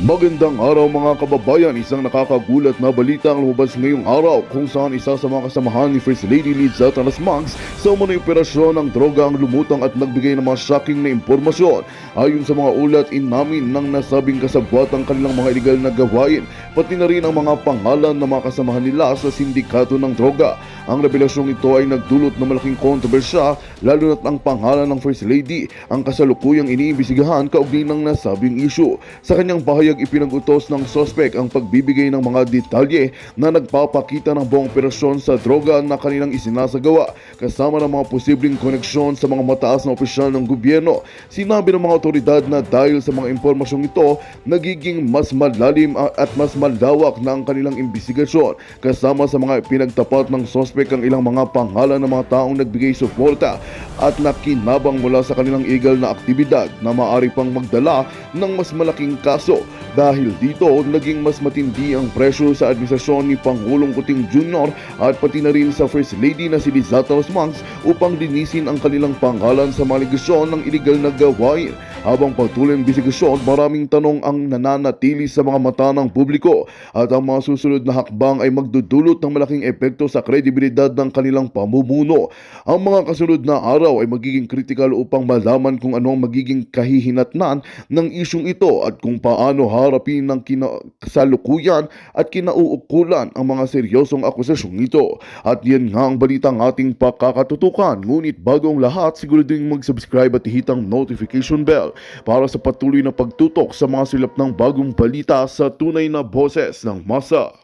Magandang araw mga kababayan, isang nakakagulat na balita ang lumabas ngayong araw kung saan isa sa mga kasamahan ni First Lady Liza Talasmags sa umano'y operasyon ng droga ang lumutang at nagbigay ng mga shocking na impormasyon. Ayon sa mga ulat, inamin ng nasabing kasabwat ang kanilang mga iligal na gawain, pati na rin ang mga pangalan ng mga kasamahan nila sa sindikato ng droga. Ang revelasyong ito ay nagdulot ng malaking kontrobersya, lalo na't ang pangalan ng First Lady ang kasalukuyang iniimbestigahan kaugnay ng nasabing issue. Sa kanyang bahayag, ipinag-utos ng sospek ang pagbibigay ng mga detalye na nagpapakita ng buong operasyon sa droga na kanilang isinasagawa, kasama ng mga posibleng koneksyon sa mga mataas na opisyal ng gobyerno. Sinabi ng mga otoridad na dahil sa mga impormasyong ito, nagiging mas malalim at mas malawak na ang kanilang imbestigasyon. Kasama sa mga pinagtapat ng sospek ang ilang mga pangalan ng mga taong nagbigay suporta at nakinabang mula sa kanilang illegal na aktibidad na maaari pang magdala ng mas malaking kaso. Dahil dito, naging mas matindi ang presyo sa administrasyon ni Pangulong Kuting Jr. at pati na rin sa First Lady na si Liza Talasmags upang linisin ang kanilang pangalan sa mga aligasyon ng iligal na gawain. Habang patuloy ang investigasyon, maraming tanong ang nananatili sa mga mata ng publiko at ang mga susunod na hakbang ay magdudulot ng malaking epekto sa kredibilidad ng kanilang pamumuno. Ang mga kasunod na araw ay magiging kritikal upang malaman kung ano ang magiging kahihinatnan ng isyong ito at kung paano harapin ng kasalukuyan at kinauukulan ang mga seryosong akusasyong ito. At yan nga ang balitang ating pakakatutukan. Ngunit bago ang lahat, siguradong mag-subscribe at hit ang notification bell para sa patuloy na pagtutok sa mga silap ng bagong balita sa tunay na boses ng masa.